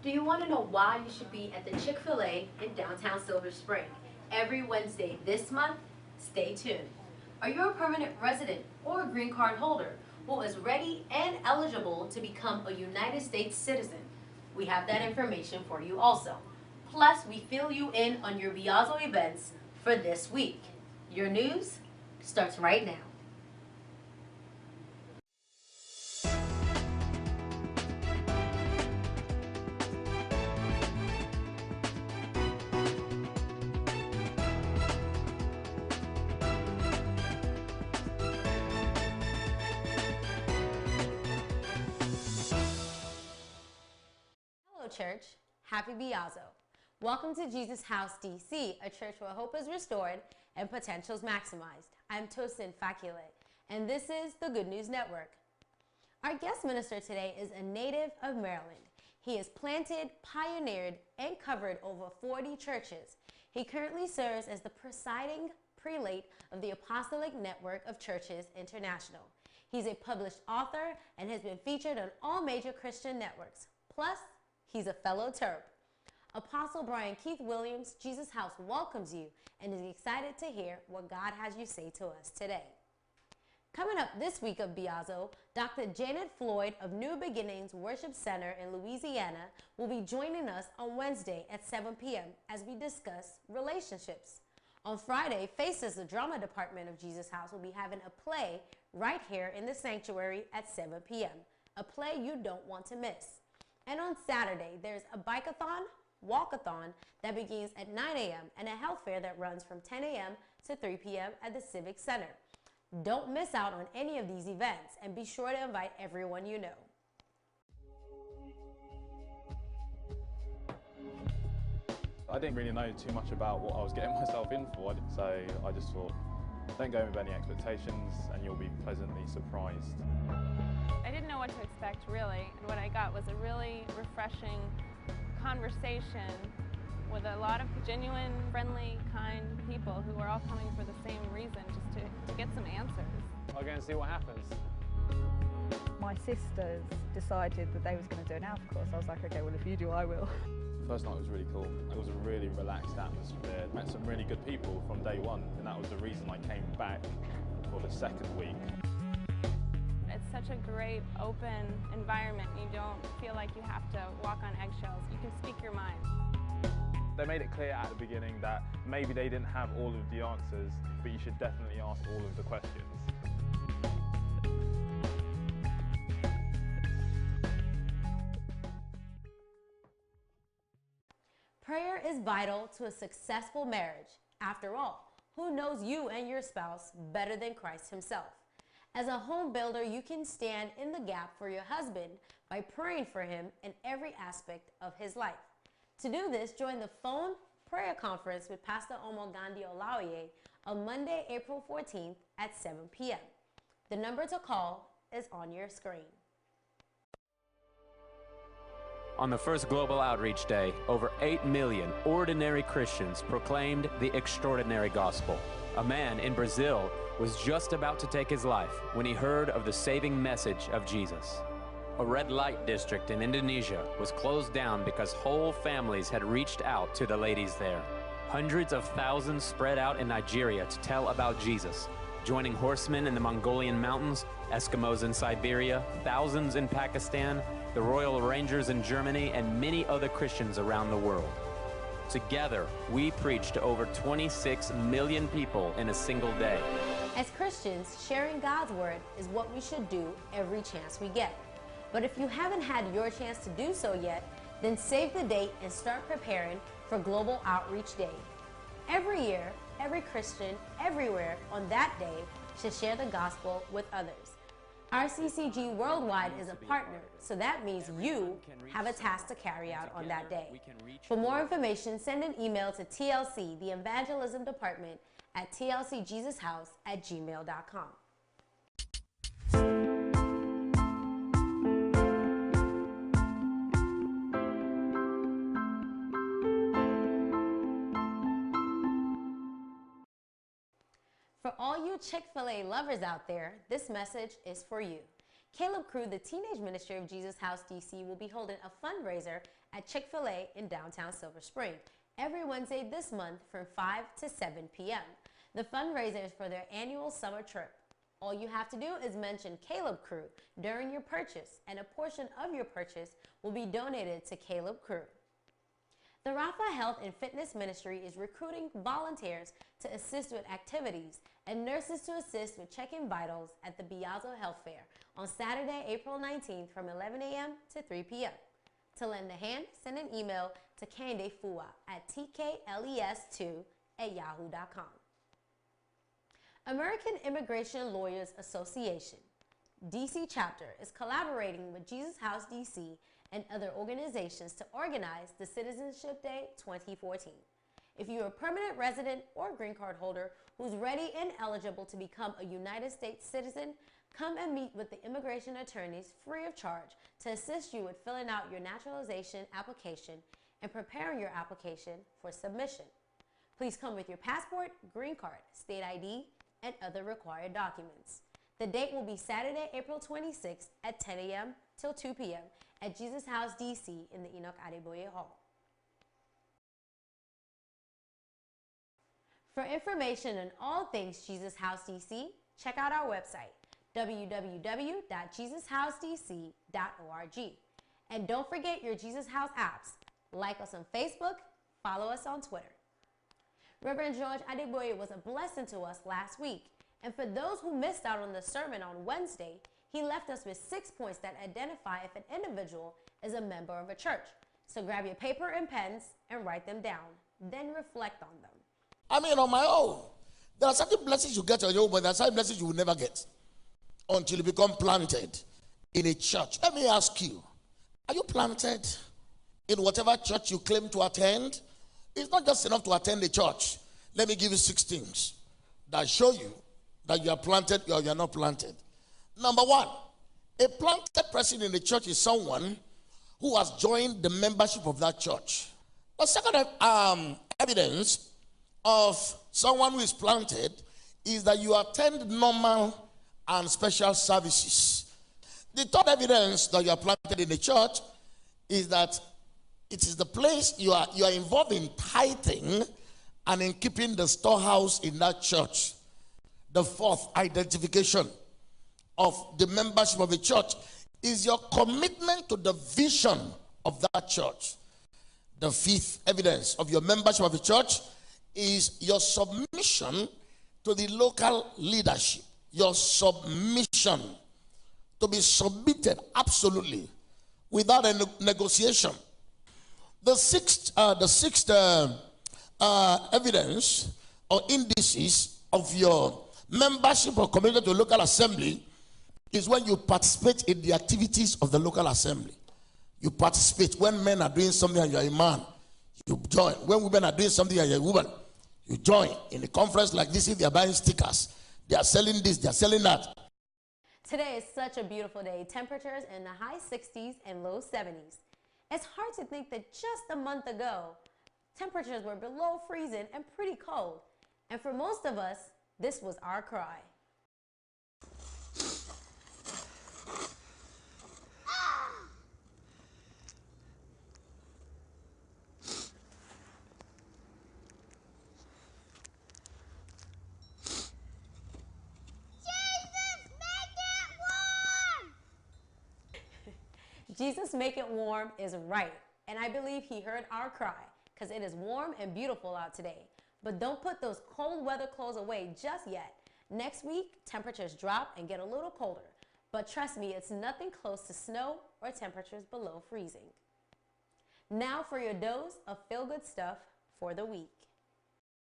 Do you want to know why you should be at the Chick-fil-A in downtown Silver Spring every Wednesday this month? Stay tuned. Are you a permanent resident or a green card holder who is ready and eligible to become a United States citizen? We have that information for you also. Plus, we fill you in on your Biazzo events for this week. Your news starts right now. Hello, church. Happy Biazzo. Welcome to Jesus House, D.C., a church where hope is restored and potentials maximized. I'm Tosin Fakile, and this is the Good News Network. Our guest minister today is a native of Maryland. He has planted, pioneered, and covered over 40 churches. He currently serves as the presiding prelate of the Apostolic Network of Churches International. He's a published author and has been featured on all major Christian networks. Plus, he's a fellow Terp. Apostle Brian Keith Williams, Jesus House welcomes you and is excited to hear what God has you say to us today. Coming up this week of Biazzo, Dr. Janet Floyd of New Beginnings Worship Center in Louisiana will be joining us on Wednesday at 7 p.m. as we discuss relationships. On Friday, Faces, the drama department of Jesus House, will be having a play right here in the sanctuary at 7 p.m., a play you don't want to miss. And on Saturday, there's a bike-a-thon, walk-a-thon that begins at 9 a.m. and a health fair that runs from 10 a.m. to 3 p.m. at the Civic Center. Don't miss out on any of these events and be sure to invite everyone you know. I didn't really know too much about what I was getting myself in for, so I just thought, don't go in with any expectations and you'll be pleasantly surprised. I didn't know what to expect really, and what I got was a really refreshing conversation with a lot of genuine, friendly, kind people who are all coming for the same reason, just to get some answers. I'll go and see what happens. My sisters decided that they was going to do an Alpha course. I was like, okay, well if you do, I will. The first night was really cool. It was a really relaxed atmosphere. Met some really good people from day one, and that was the reason I came back for the second week. It's such a great, open environment. You don't feel like you have to walk on eggshells. You can speak your mind. They made it clear at the beginning that maybe they didn't have all of the answers, but you should definitely ask all of the questions. Prayer is vital to a successful marriage. After all, who knows you and your spouse better than Christ himself? As a home builder, you can stand in the gap for your husband by praying for him in every aspect of his life. To do this, join the phone prayer conference with Pastor Omo Gandhi Olaoye on Monday, April 14th at 7 p.m. The number to call is on your screen. On the first Global Outreach Day, over 8 million ordinary Christians proclaimed the extraordinary gospel. A man in Brazil was just about to take his life when he heard of the saving message of Jesus. A red light district in Indonesia was closed down because whole families had reached out to the ladies there. Hundreds of thousands spread out in Nigeria to tell about Jesus, joining horsemen in the Mongolian mountains, Eskimos in Siberia, thousands in Pakistan, the Royal Rangers in Germany, and many other Christians around the world. Together, we preached to over 26 million people in a single day. As Christians, sharing God's word is what we should do every chance we get. But if you haven't had your chance to do so yet, then save the date and start preparing for Global Outreach Day. Every year, every Christian, everywhere on that day should share the gospel with others. RCCG Worldwide is a partner, so that means you have a task to carry out on that day. For more information, send an email to TLC, the Evangelism Department, at tlcjesushouse@gmail.com. For all you Chick-fil-A lovers out there, this message is for you. Caleb Crew, the Teenage Ministry of Jesus House DC, will be holding a fundraiser at Chick-fil-A in downtown Silver Spring every Wednesday this month from 5 to 7 p.m. The fundraiser is for their annual summer trip. All you have to do is mention Caleb Crew during your purchase, and a portion of your purchase will be donated to Caleb Crew. The Rapha Health and Fitness Ministry is recruiting volunteers to assist with activities and nurses to assist with checking vitals at the Biazo Health Fair on Saturday, April 19th from 11 a.m. to 3 p.m. To lend a hand, send an email to Kande Fua at tkles2@yahoo.com. American Immigration Lawyers Association, DC chapter, is collaborating with Jesus House DC and other organizations to organize the Citizenship Day 2014. If you're a permanent resident or green card holder who's ready and eligible to become a United States citizen, come and meet with the immigration attorneys free of charge to assist you with filling out your naturalization application and preparing your application for submission. Please come with your passport, green card, state ID, and other required documents. The date will be Saturday, April 26th at 10 a.m. till 2 p.m. at Jesus House DC in the Enoch Adeboye Hall. For information on all things Jesus House DC, check out our website, www.jesushousedc.org. And don't forget your Jesus House apps. Like us on Facebook, follow us on Twitter. Reverend George Adeboye was a blessing to us last week. And for those who missed out on the sermon on Wednesday, he left us with 6 points that identify if an individual is a member of a church. So grab your paper and pens and write them down, then reflect on them. I mean, on my own, there are certain blessings you get on your own, but there are certain blessings you will never get until you become planted in a church. Let me ask you, are you planted in whatever church you claim to attend? It's not just enough to attend a church. Let me give you 6 things that show you that you are planted or you are not planted. Number 1, a planted person in the church is someone who has joined the membership of that church. The second evidence of someone who is planted is that you attend normal and special services. The third evidence that you are planted in the church is that it is the place you are involved in tithing and in keeping the storehouse in that church. The fourth identification of the membership of a church is your commitment to the vision of that church. The fifth evidence of your membership of a church is your submission to the local leadership. Your submission, to be submitted absolutely without a negotiation. The sixth evidence or indices of your membership or commitment to local assembly is when you participate in the activities of the local assembly. You participate when men are doing something and you are a man, you join. When women are doing something and you are a woman, you join. In a conference like this, if they are buying stickers, they are selling this, they are selling that. Today is such a beautiful day. Temperatures in the high 60s and low 70s. It's hard to think that just a month ago, temperatures were below freezing and pretty cold. And for most of us, this was our cry. Jesus Make It Warm is right, and I believe he heard our cry because it is warm and beautiful out today. But don't put those cold weather clothes away just yet. Next week, temperatures drop and get a little colder, but trust me, it's nothing close to snow or temperatures below freezing. Now for your dose of feel-good stuff for the week.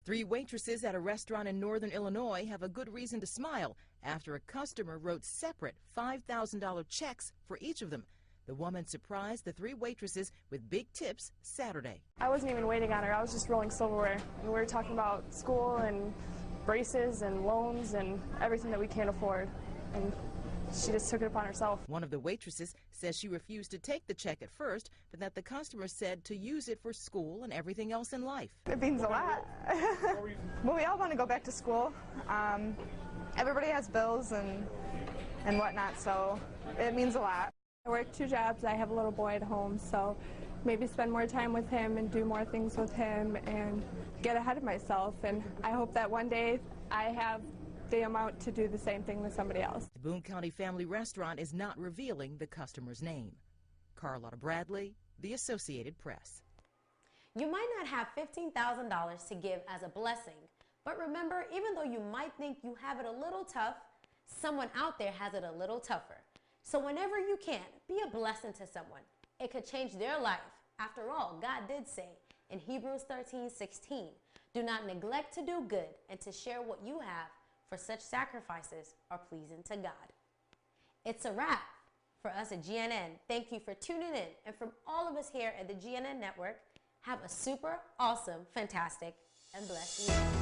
3 waitresses at a restaurant in northern Illinois have a good reason to smile after a customer wrote separate $5,000 checks for each of them. The woman surprised the 3 waitresses with big tips Saturday. I wasn't even waiting on her. I was just rolling silverware. And we were talking about school and braces and loans and everything that we can't afford. And she just took it upon herself. One of the waitresses says she refused to take the check at first, but that the customer said to use it for school and everything else in life. It means a lot. Well, we all want to go back to school. Everybody has bills and whatnot, so it means a lot. I work 2 jobs. I have a little boy at home, so maybe spend more time with him and do more things with him and get ahead of myself. And I hope that one day I have the amount to do the same thing with somebody else. The Boone County Family Restaurant is not revealing the customer's name. Carlotta Bradley, The Associated Press. You might not have $15,000 to give as a blessing, but remember, even though you might think you have it a little tough, someone out there has it a little tougher. So whenever you can, be a blessing to someone. It could change their life. After all, God did say in Hebrews 13:16, do not neglect to do good and to share what you have, for such sacrifices are pleasing to God. It's a wrap for us at GNN. Thank you for tuning in. And from all of us here at the GNN Network, have a super awesome, fantastic, and blessed week.